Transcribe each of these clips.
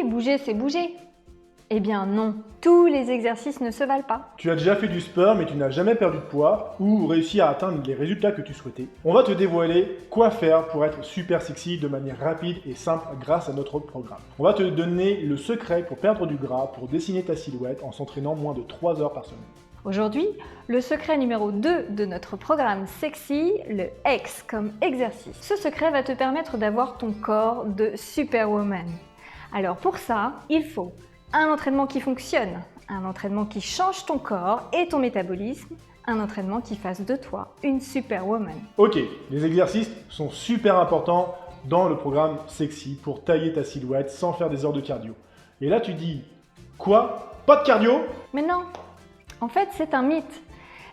bouger, c'est bouger. Eh bien non, tous les exercices ne se valent pas. Tu as déjà fait du sport mais tu n'as jamais perdu de poids ou réussi à atteindre les résultats que tu souhaitais. On va te dévoiler quoi faire pour être super sexy de manière rapide et simple grâce à notre programme. On va te donner le secret pour perdre du gras, pour dessiner ta silhouette en s'entraînant moins de 3 heures par semaine. Aujourd'hui, le secret numéro 2 de notre programme Sexy, le X comme exercice. Ce secret va te permettre d'avoir ton corps de superwoman. Alors pour ça, il faut un entraînement qui fonctionne, un entraînement qui change ton corps et ton métabolisme, un entraînement qui fasse de toi une superwoman. Ok, les exercices sont super importants dans le programme Sexy pour tailler ta silhouette sans faire des heures de cardio. Et là tu dis, quoi? Pas de cardio? Mais non, en fait c'est un mythe.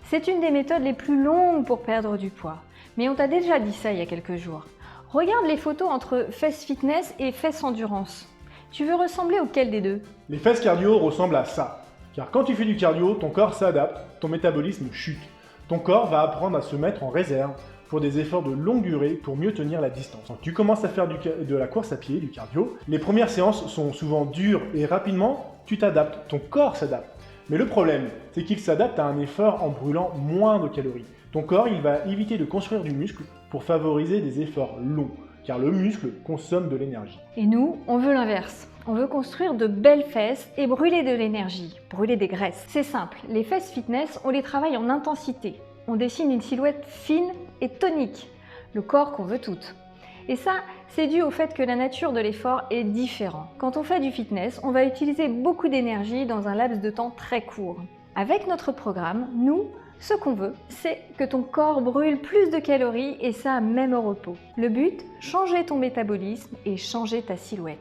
C'est une des méthodes les plus longues pour perdre du poids. Mais on t'a déjà dit ça il y a quelques jours. Regarde les photos entre fesses fitness et fesses endurance. Tu veux ressembler auquel des deux? Les fesses cardio ressemblent à ça. Car quand tu fais du cardio, ton corps s'adapte, ton métabolisme chute. Ton corps va apprendre à se mettre en réserve pour des efforts de longue durée pour mieux tenir la distance. Quand tu commences à faire de la course à pied, du cardio, les premières séances sont souvent dures et rapidement, tu t'adaptes, ton corps s'adapte. Mais le problème, c'est qu'il s'adapte à un effort en brûlant moins de calories. Ton corps, il va éviter de construire du muscle pour favoriser des efforts longs, car le muscle consomme de l'énergie. Et nous, on veut l'inverse. On veut construire de belles fesses et brûler de l'énergie, brûler des graisses. C'est simple, les fesses fitness, on les travaille en intensité. On dessine une silhouette fine et tonique, le corps qu'on veut toutes. Et ça, c'est dû au fait que la nature de l'effort est différente. Quand on fait du fitness, on va utiliser beaucoup d'énergie dans un laps de temps très court. Avec notre programme, nous, ce qu'on veut, c'est que ton corps brûle plus de calories et ça même au repos. Le but, changer ton métabolisme et changer ta silhouette.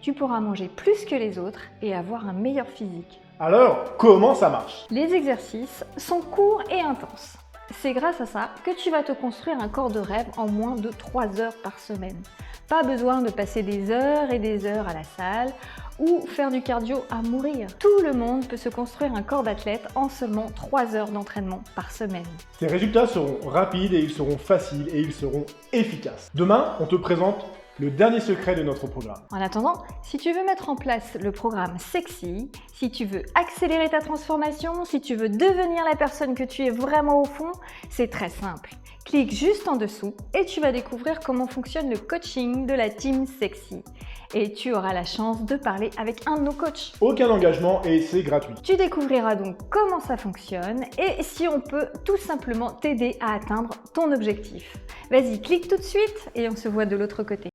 Tu pourras manger plus que les autres et avoir un meilleur physique. Alors, comment ça marche? Les exercices sont courts et intenses. C'est grâce à ça que tu vas te construire un corps de rêve en moins de 3 heures par semaine. Pas besoin de passer des heures et des heures à la salle ou faire du cardio à mourir. Tout le monde peut se construire un corps d'athlète en seulement 3 heures d'entraînement par semaine. Tes résultats seront rapides et ils seront faciles et ils seront efficaces. Demain, on te présente le dernier secret de notre programme. En attendant, si tu veux mettre en place le programme Sexy, si tu veux accélérer ta transformation, si tu veux devenir la personne que tu es vraiment au fond, c'est très simple. Clique juste en dessous et tu vas découvrir comment fonctionne le coaching de la team Sexy. Et tu auras la chance de parler avec un de nos coachs. Aucun engagement et c'est gratuit. Tu découvriras donc comment ça fonctionne et si on peut tout simplement t'aider à atteindre ton objectif. Vas-y, clique tout de suite et on se voit de l'autre côté.